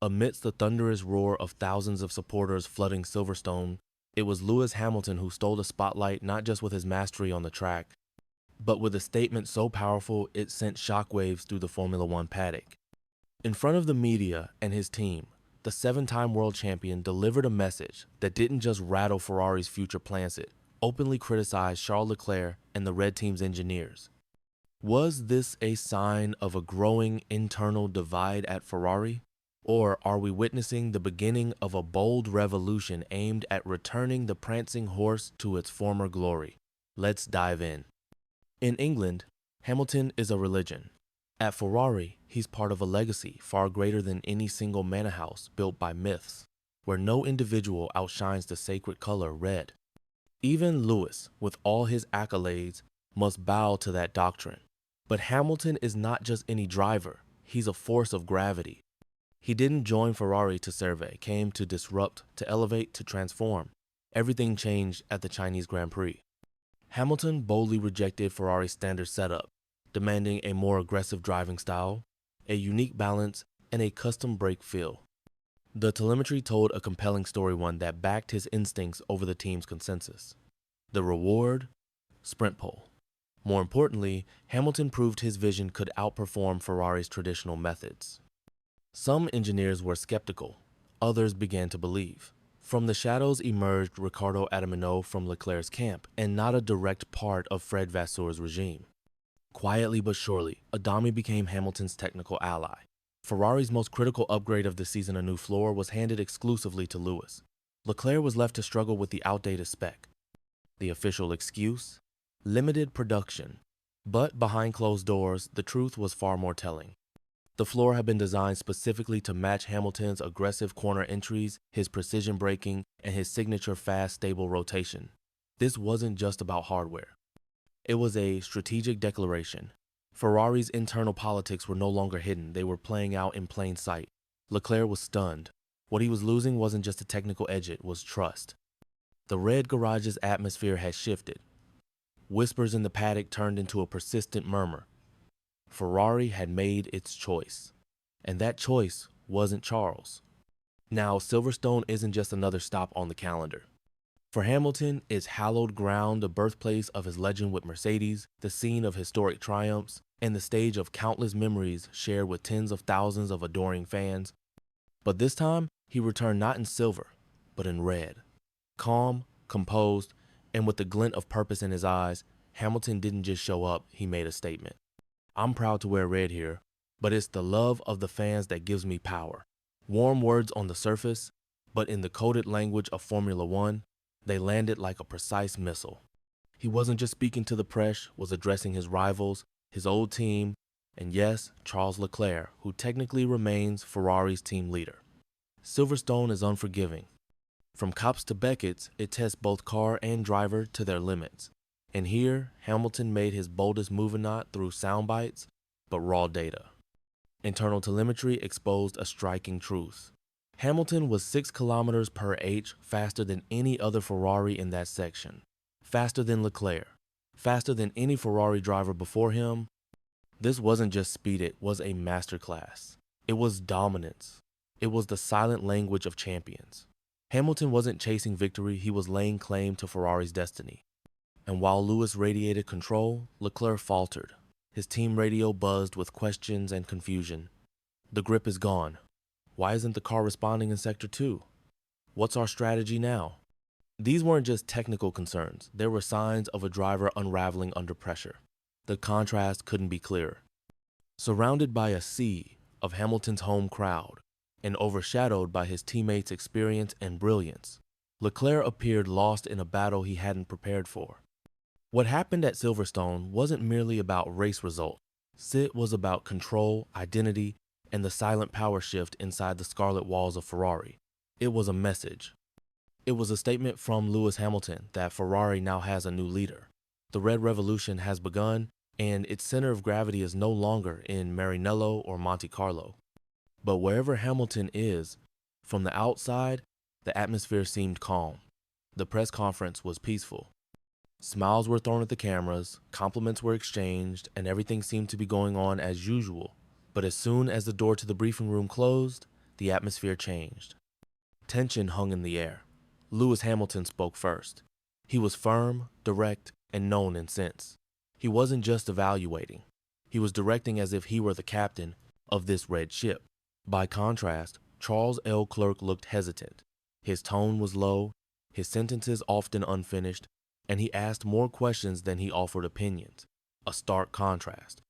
Amidst the thunderous roar of thousands of supporters flooding Silverstone, it was Lewis Hamilton who stole the spotlight not just with his mastery on the track, but with a statement so powerful it sent shockwaves through the Formula One paddock. In front of the media and his team, the seven-time world champion delivered a message that didn't just rattle Ferrari's future plans, it openly criticized Charles Leclerc and the Red Team's engineers. Was this a sign of a growing internal divide at Ferrari? Or are we witnessing the beginning of a bold revolution aimed at returning the prancing horse to its former glory? Let's dive in. In England, Hamilton is a religion. At Ferrari, he's part of a legacy far greater than any single manor house built by myths, where no individual outshines the sacred color red. Even Lewis, with all his accolades, must bow to that doctrine. But Hamilton is not just any driver, he's a force of gravity. He didn't join Ferrari to survey, came to disrupt, to elevate, to transform. Everything changed at the Chinese Grand Prix. Hamilton boldly rejected Ferrari's standard setup, demanding a more aggressive driving style, a unique balance, and a custom brake feel. The telemetry told a compelling story, one that backed his instincts over the team's consensus. The reward? Sprint pole. More importantly, Hamilton proved his vision could outperform Ferrari's traditional methods. Some engineers were skeptical, others began to believe. From the shadows emerged Riccardo Adamanno from Leclerc's camp, and not a direct part of Fred Vasseur's regime. Quietly but surely, Adami became Hamilton's technical ally. Ferrari's most critical upgrade of the season, a new floor, was handed exclusively to Lewis. Leclerc was left to struggle with the outdated spec. The official excuse? Limited production. But behind closed doors, the truth was far more telling. The floor had been designed specifically to match Hamilton's aggressive corner entries, his precision braking, and his signature fast, stable rotation. This wasn't just about hardware. It was a strategic declaration. Ferrari's internal politics were no longer hidden, they were playing out in plain sight. Leclerc was stunned. What he was losing wasn't just a technical edge, it was trust. The red garage's atmosphere had shifted. Whispers in the paddock turned into a persistent murmur. Ferrari had made its choice, and that choice wasn't Charles. Now, Silverstone isn't just another stop on the calendar. For Hamilton, it's hallowed ground, the birthplace of his legend with Mercedes, the scene of historic triumphs, and the stage of countless memories shared with tens of thousands of adoring fans. But this time, he returned not in silver, but in red. Calm, composed, and with the glint of purpose in his eyes, Hamilton didn't just show up, he made a statement. I'm proud to wear red here, but it's the love of the fans that gives me power. Warm words on the surface, but in the coded language of Formula One, they landed like a precise missile. He wasn't just speaking to the press, was addressing his rivals, his old team, and yes, Charles Leclerc, who technically remains Ferrari's team leader. Silverstone is unforgiving. From cops to Beckett's, it tests both car and driver to their limits. And here, Hamilton made his boldest move not through sound bites, but raw data. Internal telemetry exposed a striking truth. Hamilton was 6 kilometers per h faster than any other Ferrari in that section. Faster than Leclerc. Faster than any Ferrari driver before him. This wasn't just speed, it was a masterclass. It was dominance. It was the silent language of champions. Hamilton wasn't chasing victory, he was laying claim to Ferrari's destiny. And while Lewis radiated control, Leclerc faltered. His team radio buzzed with questions and confusion. The grip is gone. Why isn't the car responding in Sector 2? What's our strategy now? These weren't just technical concerns. There were signs of a driver unraveling under pressure. The contrast couldn't be clearer. Surrounded by a sea of Hamilton's home crowd and overshadowed by his teammates' experience and brilliance, Leclerc appeared lost in a battle he hadn't prepared for. What happened at Silverstone wasn't merely about race result. It was about control, identity, and the silent power shift inside the scarlet walls of Ferrari. It was a message. It was a statement from Lewis Hamilton that Ferrari now has a new leader. The Red Revolution has begun, and its center of gravity is no longer in Maranello or Monte Carlo. But wherever Hamilton is, from the outside, the atmosphere seemed calm. The press conference was peaceful. Smiles were thrown at the cameras, compliments were exchanged, and everything seemed to be going on as usual. But as soon as the door to the briefing room closed, the atmosphere changed. Tension hung in the air. Lewis Hamilton spoke first. He was firm, direct, and known in sense. He wasn't just evaluating. He was directing as if he were the captain of this red ship. By contrast, Charles Leclerc looked hesitant. His tone was low, his sentences often unfinished, and he asked more questions than he offered opinions. A stark contrast.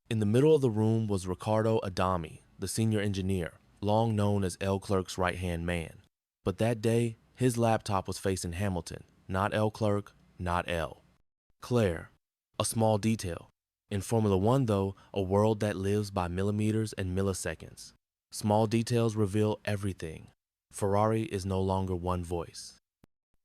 In the middle of the room was Riccardo Adami, the senior engineer, long known as Leclerc's right-hand man. But that day, his laptop was facing Hamilton, not Leclerc, not L. Claire, a small detail. In Formula One, though, a world that lives by millimeters and milliseconds. Small details reveal everything. Ferrari is no longer one voice.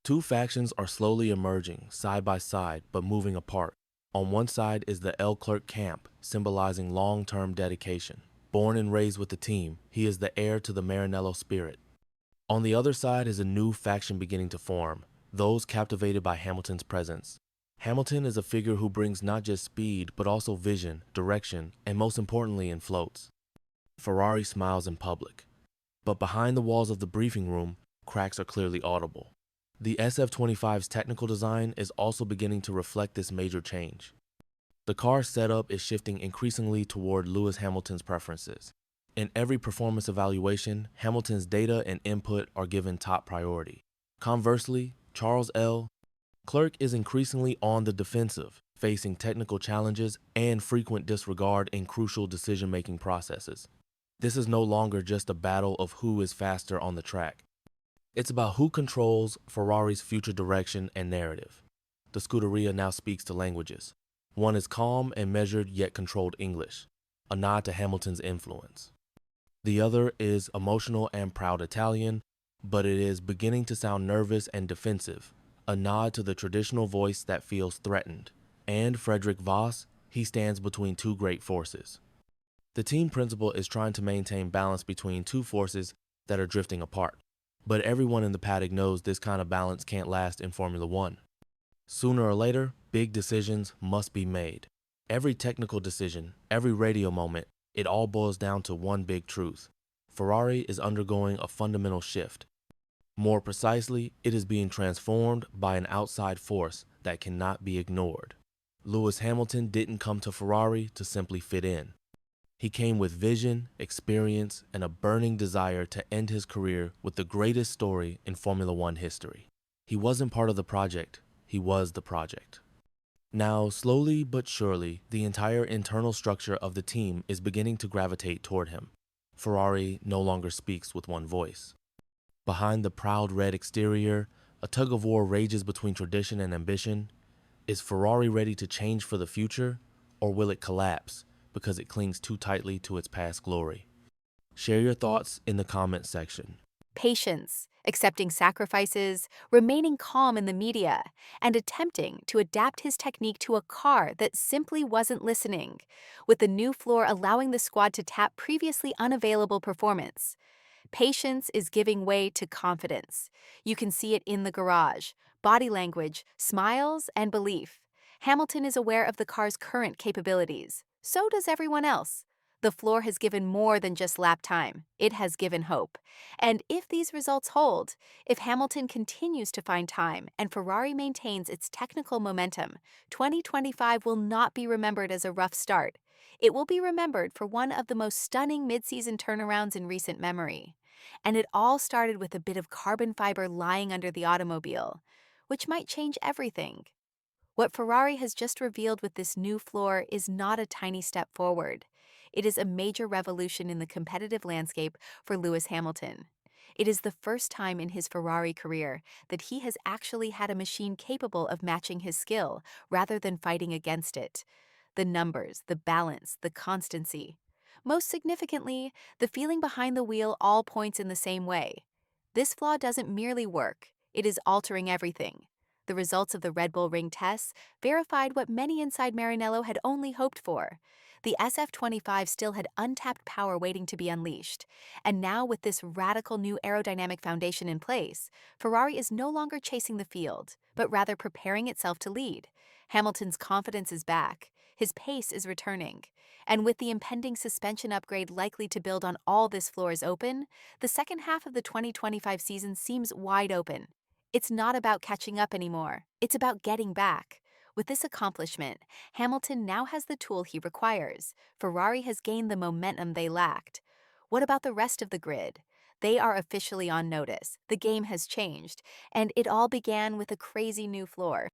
Two factions are slowly emerging, side by side, but moving apart. On one side is the Leclerc camp, symbolizing long-term dedication. Born and raised with the team, he is the heir to the Maranello spirit. On the other side is a new faction beginning to form, those captivated by Hamilton's presence. Hamilton is a figure who brings not just speed, but also vision, direction, and most importantly, in floats. Ferrari smiles in public. But behind the walls of the briefing room, cracks are clearly audible. The SF25's technical design is also beginning to reflect this major change. The car's setup is shifting increasingly toward Lewis Hamilton's preferences. In every performance evaluation, Hamilton's data and input are given top priority. Conversely, Charles Leclerc is increasingly on the defensive, facing technical challenges and frequent disregard in crucial decision-making processes. This is no longer just a battle of who is faster on the track. It's about who controls Ferrari's future direction and narrative. The Scuderia now speaks two languages. One is calm and measured yet controlled English, a nod to Hamilton's influence. The other is emotional and proud Italian, but it is beginning to sound nervous and defensive, a nod to the traditional voice that feels threatened. And Frederick Voss, he stands between two great forces. The team principal is trying to maintain balance between two forces that are drifting apart. But everyone in the paddock knows this kind of balance can't last in Formula One. Sooner or later, big decisions must be made. Every technical decision, every radio moment, it all boils down to one big truth. Ferrari is undergoing a fundamental shift. More precisely, it is being transformed by an outside force that cannot be ignored. Lewis Hamilton didn't come to Ferrari to simply fit in. He came with vision, experience, and a burning desire to end his career with the greatest story in Formula One history. He wasn't part of the project, he was the project. Now, slowly but surely, the entire internal structure of the team is beginning to gravitate toward him. Ferrari no longer speaks with one voice. Behind the proud red exterior, a tug-of-war rages between tradition and ambition. Is Ferrari ready to change for the future, or will it collapse because it clings too tightly to its past glory? Share your thoughts in the comments section. Patience, accepting sacrifices, remaining calm in the media, and attempting to adapt his technique to a car that simply wasn't listening, with the new floor allowing the squad to tap previously unavailable performance. Patience is giving way to confidence. You can see it in the garage, body language, smiles, and belief. Hamilton is aware of the car's current capabilities. So does everyone else. The floor has given more than just lap time. It has given hope. And if these results hold, if Hamilton continues to find time and Ferrari maintains its technical momentum, 2025 will not be remembered as a rough start. It will be remembered for one of the most stunning mid-season turnarounds in recent memory. And it all started with a bit of carbon fiber lying under the automobile, which might change everything. What Ferrari has just revealed with this new floor is not a tiny step forward. It is a major revolution in the competitive landscape for Lewis Hamilton. It is the first time in his Ferrari career that he has actually had a machine capable of matching his skill rather than fighting against it. The numbers, the balance, the constancy. Most significantly, the feeling behind the wheel all points in the same way. This flaw doesn't merely work, it is altering everything. The results of the Red Bull Ring tests verified what many inside Maranello had only hoped for. The SF25 still had untapped power waiting to be unleashed. And now, with this radical new aerodynamic foundation in place, Ferrari is no longer chasing the field, but rather preparing itself to lead. Hamilton's confidence is back. His pace is returning. And with the impending suspension upgrade likely to build on all this floors open, the second half of the 2025 season seems wide open. It's not about catching up anymore, it's about getting back. With this accomplishment, Hamilton now has the tool he requires. Ferrari has gained the momentum they lacked. What about the rest of the grid? They are officially on notice. The game has changed, and it all began with a crazy new floor.